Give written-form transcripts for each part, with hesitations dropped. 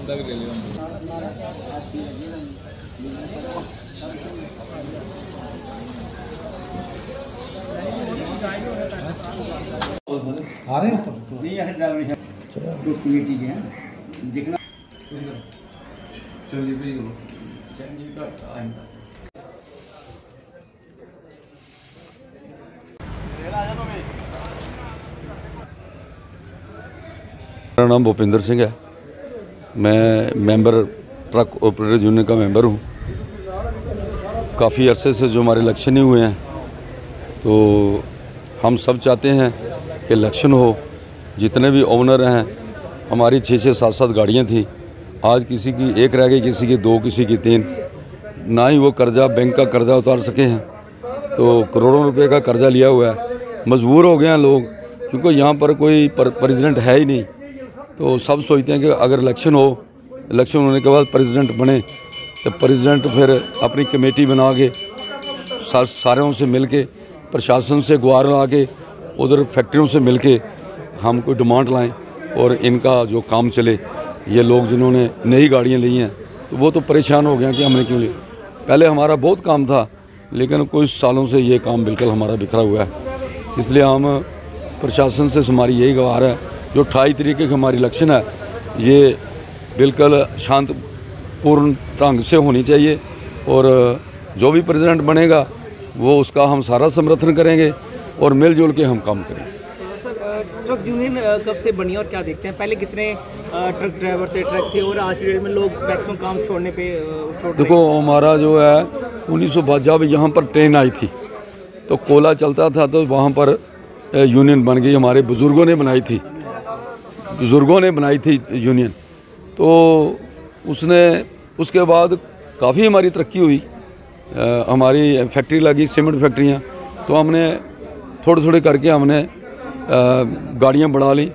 आ रहे हैं देखना मेरा नाम भूपिंदर सिंह है। मैं मेंबर ट्रक ऑपरेटर यूनियन का मेंबर हूँ। काफ़ी अरसे से जो हमारे इलेक्शन नहीं हुए हैं, तो हम सब चाहते हैं कि इलेक्शन हो। जितने भी ओनर हैं, हमारी 6-6, 7-7 गाड़ियाँ थी। आज किसी की एक रह गई, किसी की 2, किसी की 3। ना ही वो कर्जा, बैंक का कर्जा उतार सके हैं, तो करोड़ों रुपए का कर्जा लिया हुआ है। मजबूर हो गए हैं लोग, क्योंकि यहाँ पर कोई प्रेसिडेंट है ही नहीं। तो सब सोचते हैं कि अगर इलेक्शन हो, इलेक्शन होने के बाद प्रेसिडेंट बने, तो प्रेसिडेंट फिर अपनी कमेटी बना के सारों से मिल के, प्रशासन से गुहार ला के, उधर फैक्ट्रियों से मिल के हम कोई डिमांड लाएं और इनका जो काम चले। ये लोग जिन्होंने नई गाड़ियाँ ली हैं, तो वो तो परेशान हो गए कि हमने क्यों ली। पहले हमारा बहुत काम था, लेकिन कुछ सालों से ये काम बिल्कुल हमारा बिखरा हुआ है। इसलिए हम प्रशासन से हमारी यही गुहार है, जो 28 तारीख की हमारी इलेक्शन है, ये बिल्कुल शांतपूर्ण ढंग से होनी चाहिए। और जो भी प्रेसिडेंट बनेगा, वो उसका हम सारा समर्थन करेंगे और मिलजुल के हम काम करेंगे। ट्रक यूनियन कब से बनी और क्या देखते हैं? पहले कितने ट्रक ड्राइवर थे, ट्रक थे, और आज की डेट में लोग मैक्सिमम काम छोड़ने पे देखो, हमारा जो है 1952 जब यहाँ पर ट्रेन आई थी, तो कोयला चलता था, तो वहाँ पर यूनियन बन गई। हमारे बुज़ुर्गों ने बनाई थी यूनियन। तो उसके बाद काफ़ी हमारी तरक्की हुई। हमारी फैक्ट्री लगी, सीमेंट फैक्ट्रियाँ, तो हमने थोड़े करके हमने गाड़ियाँ बढ़ा ली।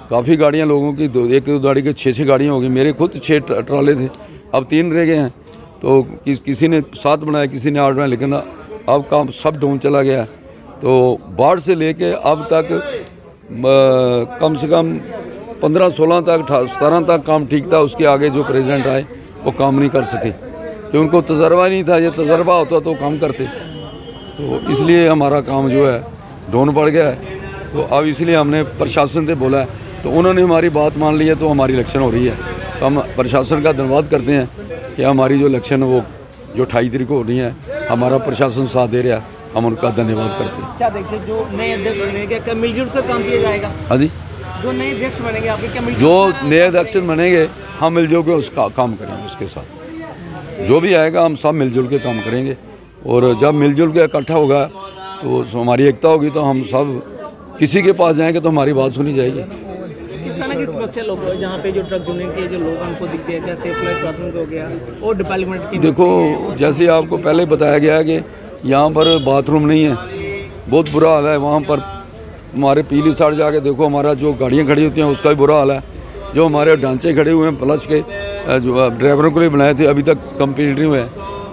काफ़ी गाड़ियाँ लोगों की, एक गाड़ी के 6-6 गाड़ियाँ हो गई। मेरे खुद 6 ट्राले थे, अब 3 रह गए हैं। तो किसी ने 7 बनाया, किसी ने 8 बनाया, लेकिन अब काम सब डाउन चला गया। तो बाढ़ से लेके अब तक कम से कम 15-16 तक 17 तक काम ठीक था। उसके आगे जो प्रेसिडेंट आए, वो काम नहीं कर सके, कि उनको तजर्बा नहीं था। ये तजर्बा होता तो काम करते। तो इसलिए हमारा काम जो है डाउन पड़ गया है। तो अब इसलिए हमने प्रशासन से बोला है, तो उन्होंने हमारी बात मान ली है, तो हमारी इलेक्शन हो रही है। तो हम प्रशासन का धन्यवाद करते हैं कि हमारी जो इलेक्शन वो जो 28 तारीख को हो रही है, हमारा प्रशासन साथ दे रहा है, हम उनका धन्यवाद करते हैं। क्या देखते हैं, जो नए अध्यक्ष बनेंगे, क्या मिलजुल कर काम किया जाएगा? हाँ जी, जो नए अध्यक्ष बनेंगे आपके, क्या जो नए अध्यक्ष बनेंगे, हम मिलजुल के उसका काम करेंगे। उसके साथ जो भी आएगा, हम सब मिलजुल के काम करेंगे। और जब मिलजुल के इकट्ठा होगा, तो हमारी एकता होगी, तो हम सब किसी के पास जाएंगे तो हमारी बात सुनी जाएगी। किस तरह की समस्या लोग जहाँ पे जो ट्रक यूनियन के जो लोग उनको दिखते हैं, जैसे प्राथमिक हो गया और डिपार्टमेंट की? देखो, जैसे आपको पहले बताया गया है कि यहाँ पर बाथरूम नहीं है, बहुत बुरा हाल है। वहाँ पर हमारे पीली साइड जाके देखो, हमारा जो गाड़ियाँ खड़ी होती हैं उसका भी बुरा हाल है। जो हमारे ढांचे खड़े हुए हैं प्लस के, जो ड्राइवरों के लिए बनाए थे, अभी तक कंप्लीट नहीं हुए हैं।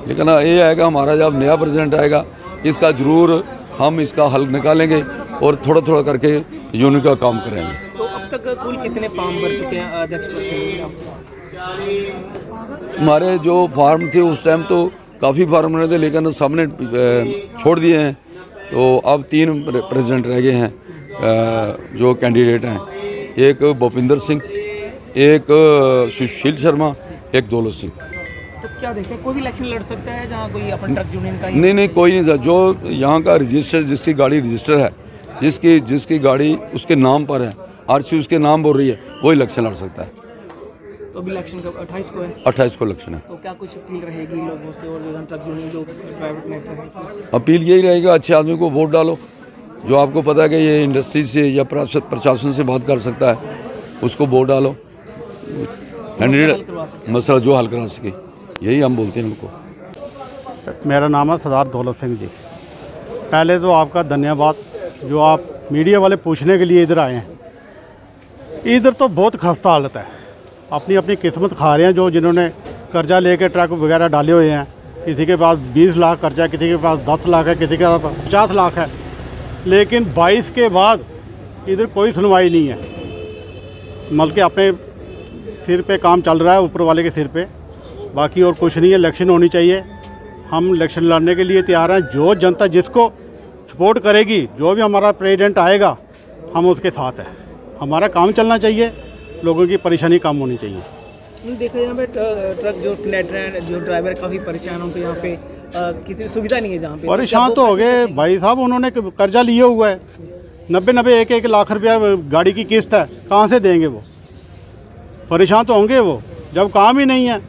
लेकिन ये आएगा, हमारा जब नया प्रेसिडेंट आएगा, इसका ज़रूर हम इसका हल निकालेंगे और थोड़ा करके यूनियन का काम करेंगे। तो अब तक कुल कितने फॉर्म भर चुके हैं अध्यक्ष पद के लिए? हमारे जो फार्म थे उस टाइम तो काफ़ी फार्म बने थे, लेकिन सबने छोड़ दिए हैं। तो अब 3 प्रेसिडेंट रह गए हैं जो कैंडिडेट हैं। एक भूपिंदर सिंह, एक सुशील शर्मा, एक दौलत सिंह। तो क्या देखते हैं, कोई भी इलेक्शन लड़ सकता है जहाँ कोई अपन ट्रक यूनियन का? नहीं, कोई नहीं सर। जो यहाँ का रजिस्टर, जिसकी गाड़ी रजिस्टर है, जिसकी गाड़ी उसके नाम पर है, आरसी उसके नाम बोल रही है, वो इलेक्शन लड़ सकता है। तो अभी इलेक्शन कब? 28 को है। 28 को इलेक्शन है। तो क्या कुछ अपील रहेगी लोगों से, और जो ट्रक यूनियन जो प्राइवेट नेता है? अपील यही रहेगा, अच्छे आदमी को वोट डालो, जो आपको पता है कि ये इंडस्ट्री से या प्रशासन से बात कर सकता है, उसको वोट डालो। कैंडिडेट मसला जो हल करा सके, यही हम बोलते हैं उनको। मेरा नाम है सरदार दौलत सिंह जी। पहले तो आपका धन्यवाद, जो आप मीडिया वाले पूछने के लिए इधर आए हैं। इधर तो बहुत खस्ता हालत है, अपनी अपनी किस्मत खा रहे हैं। जो जिन्होंने कर्जा लेके ट्रक वगैरह डाले हुए हैं, किसी के पास 20 लाख कर्जा है, किसी के पास 10 लाख है, किसी के पास 50 लाख है। लेकिन 22 के बाद इधर कोई सुनवाई नहीं है। बल्कि अपने सिर पे काम चल रहा है, ऊपर वाले के सिर पे, बाकी और कुछ नहीं है। इलेक्शन होनी चाहिए, हम इलेक्शन लड़ने के लिए तैयार हैं। जो जनता जिसको सपोर्ट करेगी, जो भी हमारा प्रेसिडेंट आएगा, हम उसके साथ हैं। हमारा काम चलना चाहिए, लोगों की परेशानी कम होनी चाहिए। देखा यहाँ पे ट्रक जो कंडक्टर जो ड्राइवर काफ़ी परेशान होते यहाँ पे किसी सुविधा नहीं है जहाँ पे। परेशान तो हो गए भाई साहब, उन्होंने कर्जा लिए हुआ है 90-90 1-1 लाख रुपया गाड़ी की किस्त है, कहाँ से देंगे वो? परेशान तो होंगे वो, जब काम ही नहीं है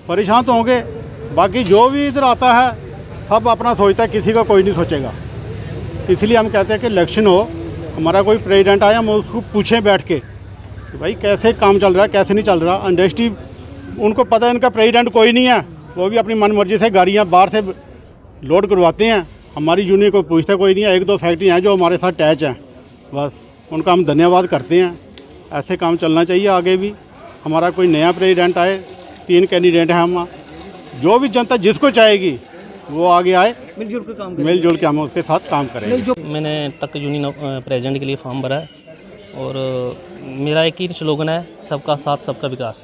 परेशान तो होंगे। बाकी जो भी इधर आता है सब अपना सोचता है, किसी का कोई नहीं सोचेगा। इसलिए हम कहते हैं कि इलेक्शन हो, हमारा कोई प्रेसिडेंट आया, हम उसको पूछें बैठ के कि भाई कैसे काम चल रहा है, कैसे नहीं चल रहा। इंडस्ट्री उनको पता है इनका प्रेसिडेंट कोई नहीं है, वो भी अपनी मनमर्जी से गाड़ियाँ बाहर से लोड करवाते हैं। हमारी यूनियन को पूछता कोई नहीं है। 1-2 फैक्ट्री हैं जो हमारे साथ अटैच हैं, बस उनका हम धन्यवाद करते हैं। ऐसे काम चलना चाहिए आगे भी। हमारा कोई नया प्रेसिडेंट आए, 3 कैंडिडेट हैं हम, जो भी जनता जिसको चाहेगी वो आगे आए, मिलजुल कर काम करें। मिलजुल के हम उसके साथ काम करेंगे। मैंने ट्रक यूनियन प्रेसिडेंट के लिए फॉर्म भरा है और मेरा एक ही स्लोगन है, सबका साथ सबका विकास।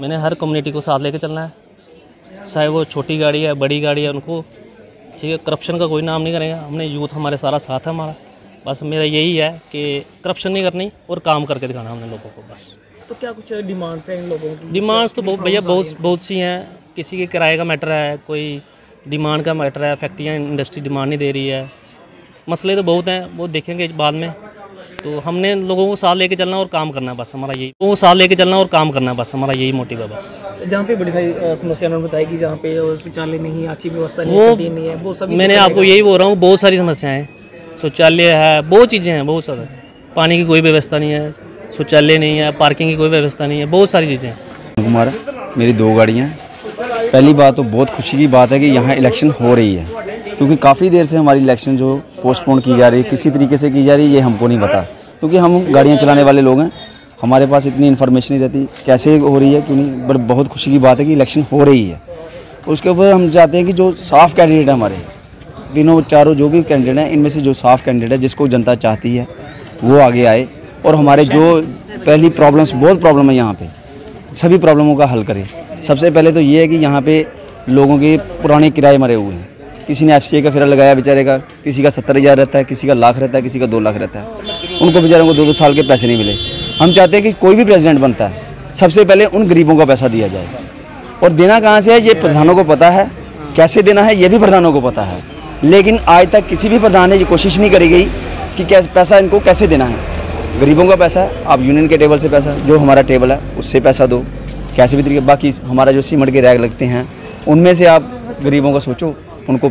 मैंने हर कम्युनिटी को साथ लेके चलना है, चाहे वो छोटी गाड़ी है बड़ी गाड़ी है, उनको ठीक है। करप्शन का कोई नाम नहीं करेगा। हमने यूथ हमारे सारा साथ है हमारा, बस मेरा यही है कि करप्शन नहीं करनी और काम करके दिखाना हमने लोगों को बस। तो क्या कुछ डिमांड्स हैं इन लोगों की? डिमांड्स तो भैया बहुत सी हैं। किसी के किराए का मैटर है, कोई डिमांड का मैटर है, फैक्ट्रियाँ इंडस्ट्री डिमांड नहीं दे रही है। मसले तो बहुत हैं, वो देखेंगे बाद में। तो हमने लोगों को साथ लेके चलना और काम करना, बस हमारा यही। लोगों को साथ लेके चलना और काम करना, बस हमारा यही मोटिव है बस। जहाँ पे बड़ी सारी समस्या उन्होंने बताई कि जहाँ पे शौचालय नहीं है, अच्छी व्यवस्था नहीं वो है, कैंटीन नहीं है, वो सभी मैंने आपको यही बोल रहा हूँ, बहुत सारी समस्याएं हैं। शौचालय है, बहुत चीज़ें हैं, बहुत सारा। पानी की कोई व्यवस्था नहीं है, शौचालय नहीं है, पार्किंग की कोई व्यवस्था नहीं है, बहुत सारी चीज़ें हैं। कुमार, मेरी 2 गाड़ियाँ। पहली बात तो बहुत खुशी की बात है कि यहाँ इलेक्शन हो रही है, क्योंकि काफ़ी देर से हमारी इलेक्शन जो पोस्टपोन की जा रही है, किसी तरीके से की जा रही है, ये हमको नहीं पता, क्योंकि हम गाड़ियाँ चलाने वाले लोग हैं, हमारे पास इतनी इन्फॉर्मेशन नहीं रहती कैसे हो रही है क्यों नहीं। पर बहुत खुशी की बात है कि इलेक्शन हो रही है। उसके ऊपर हम चाहते हैं कि जो साफ़ कैंडिडेट है, हमारे तीनों चारों जो भी कैंडिडेट हैं, इनमें से जो साफ़ कैंडिडेट है, जिसको जनता चाहती है, वो आगे आए और हमारे जो पहली प्रॉब्लम्स, बहुत प्रॉब्लम है यहाँ पे, सभी प्रॉब्लमों का हल करे। सबसे पहले तो ये है कि यहाँ पे लोगों के पुराने किराए मरे हुए हैं। किसी ने FCA का फेरा लगाया बेचारे का, किसी का 70,000 रहता है, किसी का लाख रहता है, किसी का 2 लाख रहता है। उनको बेचारों को 2-2 साल के पैसे नहीं मिले। हम चाहते हैं कि कोई भी प्रेसिडेंट बनता है, सबसे पहले उन गरीबों का पैसा दिया जाए। और देना कहाँ से है ये प्रधानों को पता है, कैसे देना है ये भी प्रधानों को पता है, लेकिन आज तक किसी भी प्रधान ने ये कोशिश नहीं करी गई कि कैसे पैसा इनको कैसे देना है। गरीबों का पैसा है, आप यूनियन के टेबल से पैसा, जो हमारा टेबल है उससे पैसा दो, कैसे भी तरीके। बाकी हमारा जो सीमेंट के रैक लगते हैं, उनमें से आप गरीबों का सोचो, उनको